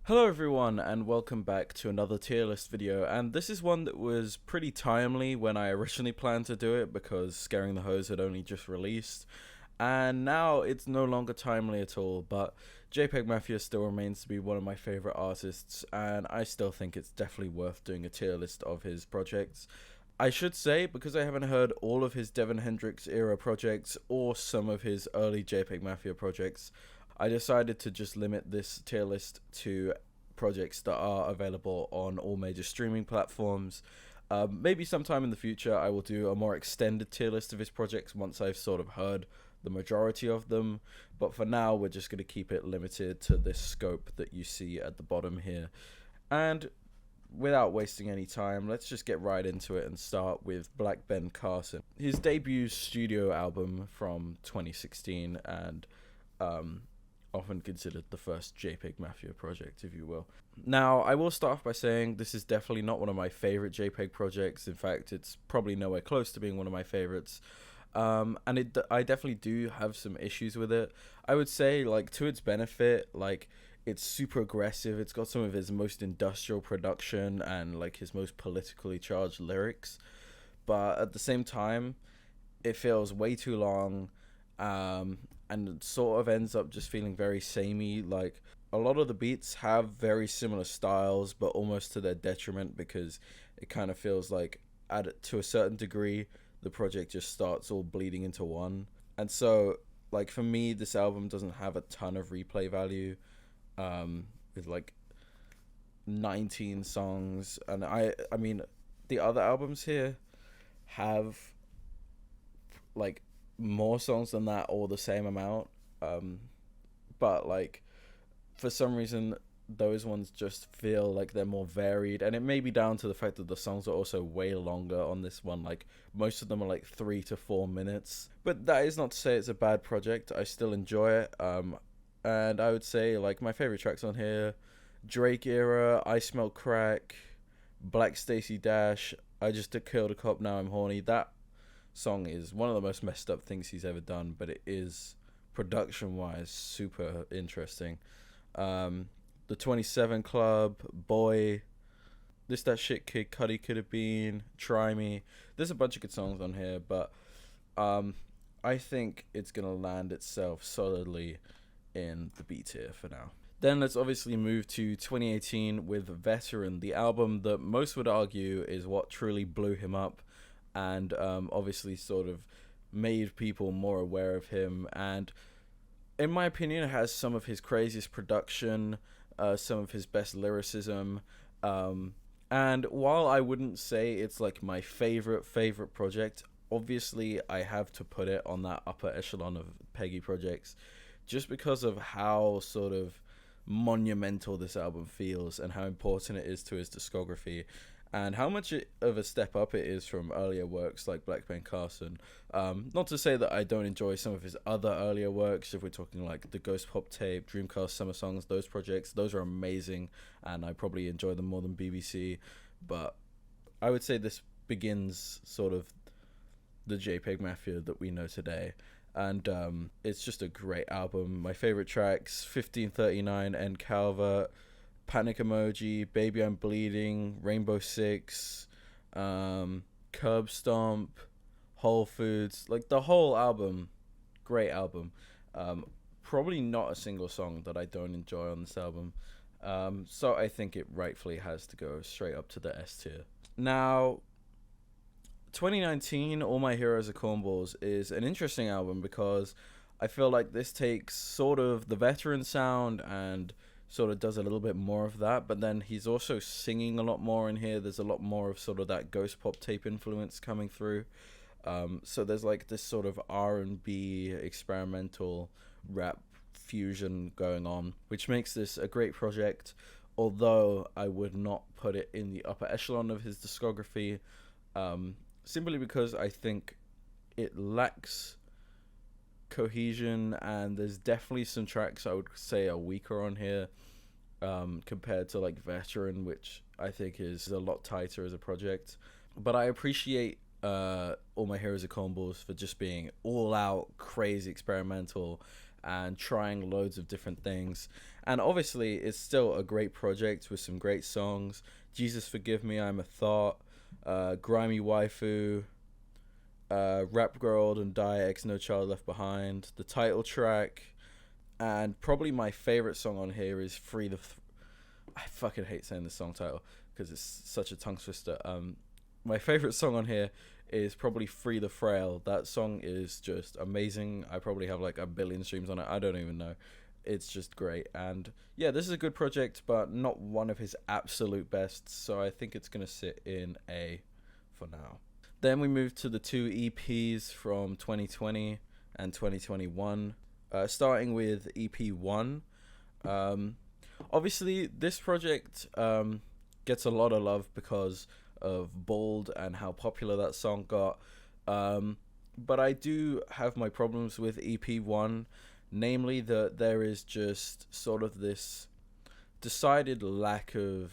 Hello everyone and welcome back to another tier list video, and this is one that was pretty timely when I originally planned to do it because Scaring the Hose had only just released, and now it's no longer timely at all. But JPEGMAFIA still remains to be one of my favorite artists, and I still think it's definitely worth doing a tier list of his projects. I should say, because I haven't heard all of his Devin Hendrix era projects or some of his early JPEGMAFIA projects, I decided to just limit this tier list to projects that are available on all major streaming platforms. Maybe sometime in the future I will do a more extended tier list of his projects once I've sort of heard the majority of them, but for now we're just going to keep it limited to this scope that you see at the bottom here. And without wasting any time, let's just get right into it and start with Black Ben Carson, his debut studio album from 2016, and often considered the first JPEGMAFIA project, if you will. Now, I will start off by saying this is definitely not one of my favorite JPEG projects. In fact, it's probably nowhere close to being one of my favorites. I definitely do have some issues with it. I would say, like, to its benefit, like, it's super aggressive. It's got some of his most industrial production and, like, his most politically charged lyrics. But at the same time, it feels way too long. And it sort of ends up just feeling very samey. Like, a lot of the beats have very similar styles, but almost to their detriment, because it kind of feels like, to a certain degree, the project just starts all bleeding into one. And so, like, for me, this album doesn't have a ton of replay value, with like 19 songs. And I mean, the other albums here have like more songs than that or the same amount, but like for some reason those ones just feel like they're more varied, and it may be down to the fact that the songs are also way longer on this one. Like, most of them are like 3 to 4 minutes, but that is not to say it's a bad project. I still enjoy it, and I would say, like, my favorite tracks on here: Drake Era, I Smell Crack, Black Stacey Dash, I Just Killed a Cop, Now I'm Horny. That song is one of the most messed up things he's ever done, but it is, production wise, super interesting. The 27 Club, Boy, This That Shit Kid Cudi Could Have Been, Try Me. There's a bunch of good songs on here, but I think it's gonna land itself solidly in the B tier for now. Then let's obviously move to 2018 with Veteran, the album that most would argue is what truly blew him up, and obviously sort of made people more aware of him. And in my opinion, it has some of his craziest production, some of his best lyricism, and while I wouldn't say it's like my favorite project, obviously I have to put it on that upper echelon of Peggy projects, just because of how sort of monumental this album feels and how important it is to his discography, and how much of a step up it is from earlier works like Black Ben Carson. Not to say that I don't enjoy some of his other earlier works. If we're talking like the Ghost Pop tape, Dreamcast Summer Songs, those projects, those are amazing, and I probably enjoy them more than BBC. But I would say this begins sort of the JPEGMAFIA that we know today. And it's just a great album. My favorite tracks: 1539, End Calvert, Panic Emoji, Baby I'm Bleeding, Rainbow Six, Curb Stomp, Whole Foods. Like, the whole album, great album. Probably not a single song that I don't enjoy on this album. So I think it rightfully has to go straight up to the S tier. Now, 2019, All My Heroes Are Cornballs is an interesting album because I feel like this takes sort of the Veteran sound and sort of does a little bit more of that, but then he's also singing a lot more in here. There's a lot more of sort of that Ghost Pop tape influence coming through. So there's like this sort of R&B experimental rap fusion going on, which makes this a great project, although I would not put it in the upper echelon of his discography, simply because I think it lacks cohesion, and there's definitely some tracks I would say are weaker on here, compared to like Veteran, which I think is a lot tighter as a project. But I appreciate All My Heroes Are Cornballs for just being all out crazy experimental and trying loads of different things. And obviously, it's still a great project with some great songs. Jesus Forgive Me, I'm a Thought, Grimy Waifu, Rap Girl and Die X No Child Left Behind, the title track, and probably my favorite song on here is I fucking hate saying the song title because it's such a tongue twister. My favorite song on here is probably Free the Frail. That song is just amazing. I probably have like 1 billion streams on it. I don't even know. It's just great. And yeah, this is a good project, but not one of his absolute best. So I think it's going to sit in A for now. Then we move to the 2 EPs from 2020 and 2021. Starting with EP 1. Obviously, this project gets a lot of love because of Bald and how popular that song got. But I do have my problems with EP 1, namely that there is just sort of this decided lack of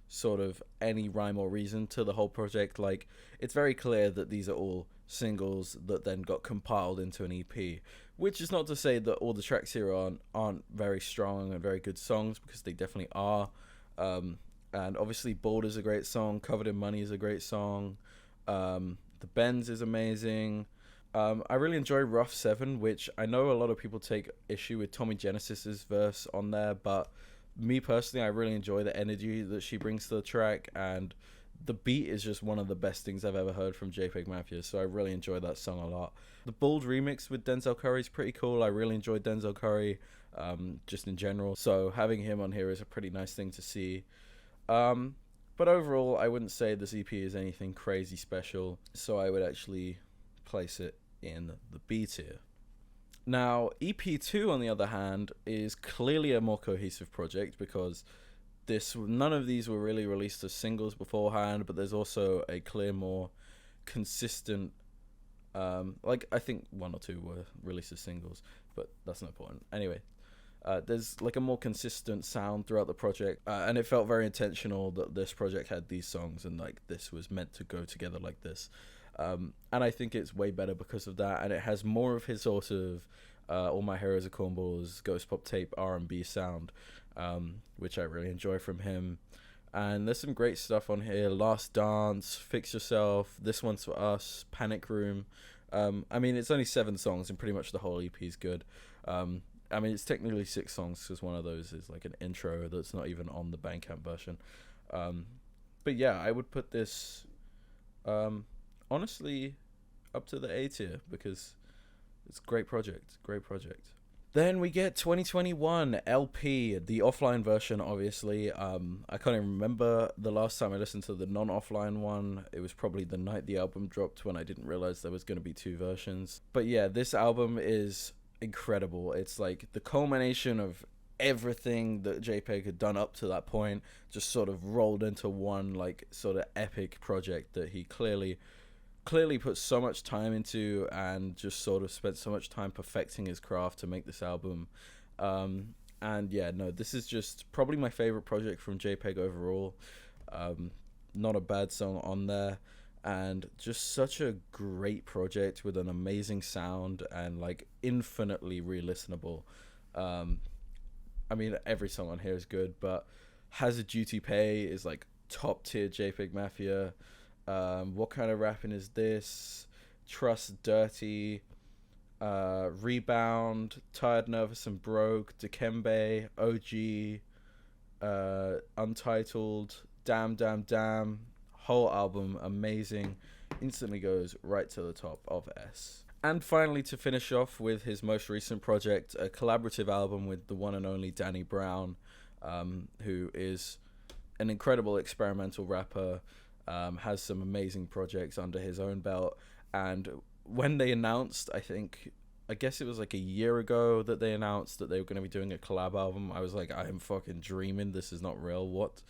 sort of any rhyme or reason to the whole project. Like, it's very clear that these are all singles that then got compiled into an EP, which is not to say that all the tracks here aren't very strong and very good songs, because they definitely are. And obviously Bold is a great song, Covered in Money is a great song, The Benz is amazing. I really enjoy Rough 7, which I know a lot of people take issue with Tommy Genesis's verse on there, but me personally, I really enjoy the energy that she brings to the track, and the beat is just one of the best things I've ever heard from JPEGMAFIA, so I really enjoy that song a lot. The Bold remix with Denzel Curry is pretty cool. I really enjoyed Denzel Curry, just in general, so having him on here is a pretty nice thing to see. But overall, I wouldn't say this EP is anything crazy special, so I would actually place it in the B tier. Now, EP2, on the other hand, is clearly a more cohesive project because none of these were really released as singles beforehand, but there's also a clear, more consistent, like I think 1 or 2 were released as singles, but that's not important. Anyway, there's like a more consistent sound throughout the project, and it felt very intentional that this project had these songs and like this was meant to go together like this. And I think it's way better because of that, and it has more of his sort of All My Heroes Are Cornballs, Ghost Pop Tape R&B sound, which I really enjoy from him. And there's some great stuff on here: Last Dance, Fix Yourself, This One's For Us, Panic Room. I mean, it's only 7 songs and pretty much the whole EP is good. I mean, it's technically 6 songs because one of those is like an intro that's not even on the Bandcamp version. But yeah, I would put this honestly up to the A tier because it's a great project. Then we get 2021 LP, the offline version, obviously. I can't even remember the last time I listened to the non-offline one. It was probably the night the album dropped when I didn't realize there was going to be 2 versions. But yeah, this album is incredible. It's like the culmination of everything that JPEG had done up to that point, just sort of rolled into one like sort of epic project that he clearly put so much time into and just sort of spent so much time perfecting his craft to make this album. And yeah, no, this is just probably my favorite project from JPEG overall. Not a bad song on there, and just such a great project with an amazing sound and like infinitely re-listenable. I mean, every song on here is good, but Has a Duty Pay is like top tier JPEGMAFIA. What Kind of Rapping Is This? Trust Dirty, Rebound, Tired, Nervous and Broke, Dikembe, OG, Untitled, Damn. Whole album amazing. Instantly goes right to the top of S. And finally, to finish off with his most recent project, a collaborative album with the one and only Danny Brown, who is an incredible experimental rapper. Has some amazing projects under his own belt, and when they announced, I guess it was like a year ago that they announced that they were going to be doing a collab album, I was like, I am fucking dreaming, this is not real, what?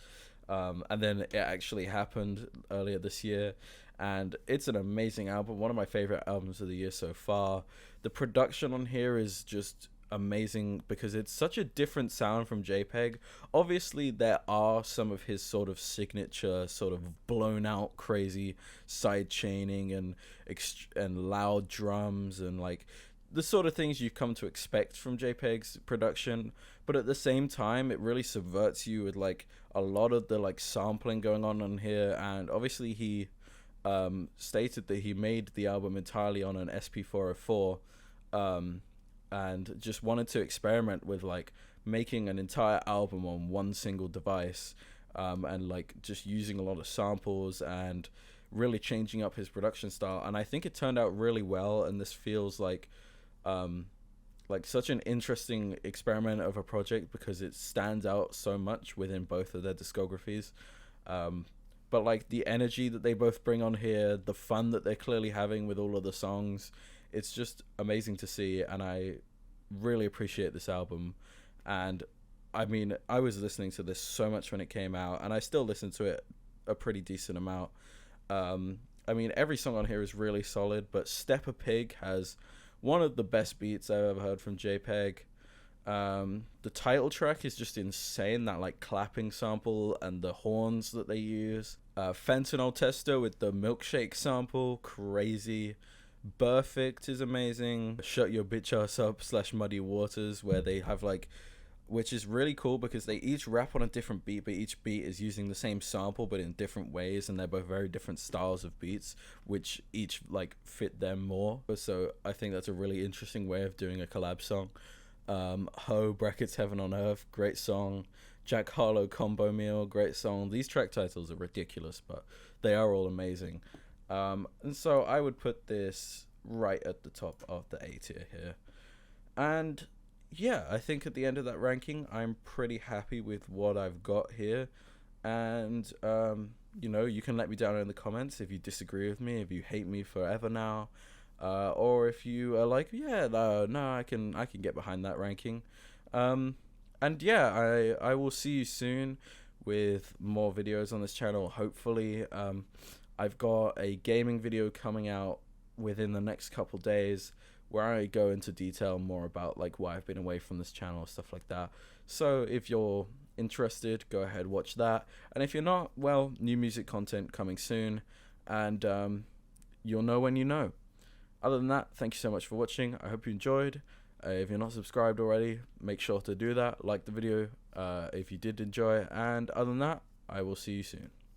And then it actually happened earlier this year, and it's an amazing album, one of my favorite albums of the year so far. The production on here is just amazing because it's such a different sound from JPEG. Obviously there are some of his sort of signature sort of blown out crazy side chaining and loud drums and like the sort of things you come to expect from JPEG's production, but at the same time, it really subverts you with like a lot of the like sampling going on here. And obviously, he stated that he made the album entirely on an SP404, and just wanted to experiment with like making an entire album on one single device, and like just using a lot of samples and really changing up his production style. And I think it turned out really well, and this feels like such an interesting experiment of a project because it stands out so much within both of their discographies. But like the energy that they both bring on here, the fun that they're clearly having with all of the songs, it's just amazing to see, and I really appreciate this album. And I mean, I was listening to this so much when it came out, and I still listen to it a pretty decent amount. I mean, every song on here is really solid, but Step a Pig has one of the best beats I've ever heard from JPEG. The title track is just insane, that like clapping sample and the horns that they use. Fentanyl Tester with the milkshake sample, crazy. Perfect is amazing. Shut Your Bitch Ass Up / Muddy Waters, where they have like, which is really cool because they each rap on a different beat, but each beat is using the same sample but in different ways, and they're both very different styles of beats, which each like fit them more. So I think that's a really interesting way of doing a collab song. Ho brackets Heaven on Earth, great song. Jack Harlow Combo Meal, great song. These track titles are ridiculous, but they are all amazing. And so I would put this right at the top of the A tier here. And yeah, I think at the end of that ranking, I'm pretty happy with what I've got here. And, you know, you can let me down in the comments if you disagree with me, if you hate me forever now, or if you are like, yeah, no, I can get behind that ranking. And yeah, I will see you soon with more videos on this channel, hopefully. I've got a gaming video coming out within the next couple days where I go into detail more about like why I've been away from this channel, stuff like that. So if you're interested, go ahead, watch that. And if you're not, well, new music content coming soon, and you'll know when you know. Other than that, thank you so much for watching. I hope you enjoyed. If you're not subscribed already, make sure to do that. Like the video if you did enjoy it. And other than that, I will see you soon.